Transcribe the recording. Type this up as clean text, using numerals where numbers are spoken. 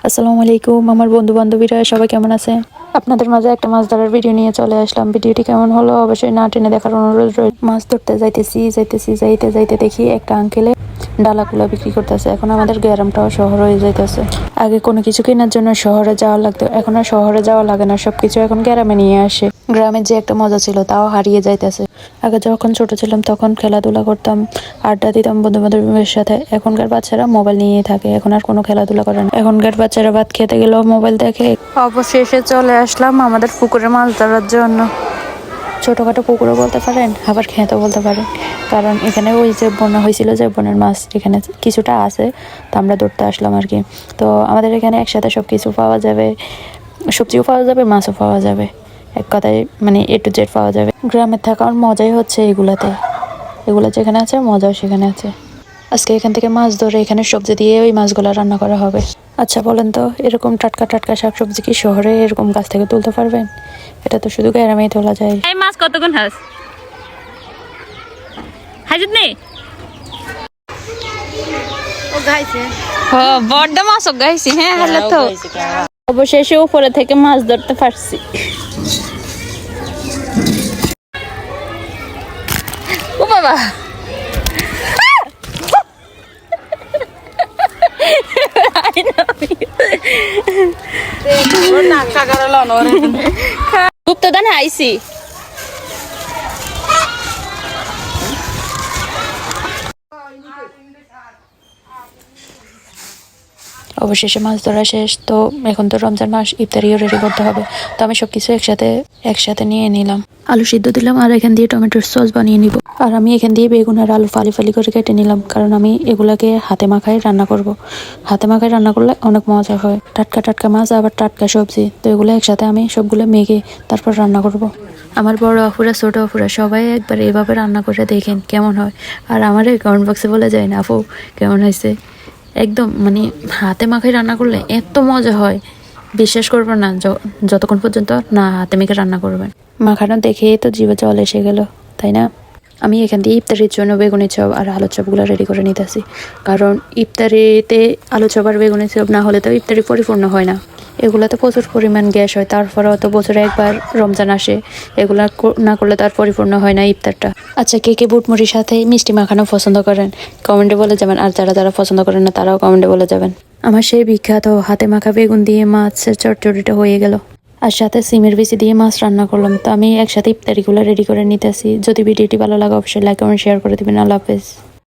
আসসালামু আলাইকুম আমার বন্ধু বান্ধবীরা সবাই কেমন আছে? আপনাদের মাঝে একটা মাছ ধরার ভিডিও নিয়ে চলে আসলাম। ভিডিওটি কেমন হলো অবশ্যই না টেনে দেখার অনুরোধ রইল। মাছ ধরতে যাইতে দেখি একটা আঙ্কেলে ডালাগুলা বিক্রি করতেছে। এখন আমাদের গ্রামটাও শহর হয়ে যাইতেছে। আগে কোনো কিছু কেনার জন্য শহরে যাওয়া লাগতো, এখন আর শহরে যাওয়া লাগে না, সবকিছু এখন গ্রামে নিয়ে আসে। গ্রামের যে একটা মজা ছিল তাও হারিয়ে যাইতেছে। আগে যখন ছোট ছিলাম তখন খেলাধুলা করতাম, আড্ডা দিতাম বন্ধু বান্ধবের সাথে। এখনকার বাচ্চারা মোবাইল নিয়েই থাকে, এখন আর কোনো খেলাধুলা করে না। এখনকার বাচ্চারা ভাত খেতে গেলেও মোবাইল দেখে। অবশেষে চলে আসলাম আমাদের পুকুরে মাছ ধরার জন্য। ছোটখাটো পুকুরও বলতে পারেন, আবার খেতেও বলতে পারেন, কারণ এখানে ওই যে বন্যা হয়েছিল, যে বনের মাছ এখানে কিছুটা আছে, তো আমরা ধরতে আসলাম আর কি। তো আমাদের এখানে একসাথে সব কিছু পাওয়া যাবে, সবজিও পাওয়া যাবে, মাছও পাওয়া যাবে, এক কথায় মানে A to Z পাওয়া যাবে। গ্রামে থাকার মজাই হচ্ছে এগুলাতে, এগুলো যেখানে আছে মজাও সেখানে আছে। আজকে এখান থেকে মাছ ধরে এখানে সবজি দিয়ে ওই মাছগুলো রান্না করা হবে। আচ্ছা বলেন তো, এরকম টাটকা টাটকা শাকসবজি কি শহরে এরকম গাছ থেকে তুলতে পারবেন? এটা তো শুধু গ্রামেই তোলা যায়। এই মাছ কতক্ষণ হাস হাজিত নেই ও গাইছে বড় মাছ গাইছি। হ্যাঁ হলে তো অবশেষে উপরে থেকে মাছ ধরতে পারছি। ও বাবা গুপ্ত দান আইসি। অবশেষে মাছ ধরা শেষ। তো এখন তো রমজান মাস, ইফতারিও রেডি করতে হবে। তো আমি সবকিছু একসাথে নিয়ে নিলাম। আলু সিদ্ধ দিলাম, আর এখান দিয়ে টমেটোর সস বানিয়ে নিব। আর আমি এখান দিয়ে বেগুন আর আলু ফালি ফালি করে কেটে নিলাম, কারণ আমি এগুলাকে হাতে মাখায় রান্না করব। হাতে মাখায় রান্না করলে অনেক মজা হয়। টাটকা টাটকা মাছ আবার টাটকা সবজি, তো এগুলো একসাথে আমি সবগুলো মেখে তারপর রান্না করব। আমার বড় আপুরা ছোট আপুরা সবাই একবার এভাবে রান্না করে দেখেন কেমন হয়। আর আমার কমেন্ট বক্সে বলে যায় না আপু কেমন হয়েছে। একদম মানে হাতে মাখায় রান্না করলে এত মজা হয়, বিশ্বাস করবো না যতক্ষণ পর্যন্ত না হাতে মেখে রান্না করবেন। মাখানো দেখেই তো জিভে জল এসে গেল, তাই না? আমি এখান দিয়ে ইফতারির জন্য বেগুনের চপ আর আলুর চপগুলো রেডি করে নিতেছি, কারণ ইফতারিতে আলু চপ আর বেগুনের চপ না হলে তো ইফতারি পরিপূর্ণ হয় না। এগুলোতে প্রচুর পরিমাণ গ্যাস হয়, তারপরেও তো বছরে একবার রমজান আসে, এগুলা না করলে তার পরিপূর্ণ হয় না ইফতারটা। আচ্ছা, কে কে বুটমুড়ির সাথে মিষ্টি মাখানো পছন্দ করেন কমেন্টে বলে যাবেন, আর যারা যারা পছন্দ করেন না তারাও কমেন্টে বলে যাবেন। আমার সেই বিখ্যাত হাতে মাখা বেগুন দিয়ে মাছের চটচড়িটা হয়ে গেল, আর সাথে সিমের বিচি দিয়ে মাছ রান্না করলাম। তো আমি একসাথে ইফতারিগুলো রেডি করে নিতেছি। যদি ভিডিওটি ভালো লাগে অবশ্যই লাইক কমেন্ট শেয়ার করে দিবেন। আল্লাহ হাফেজ।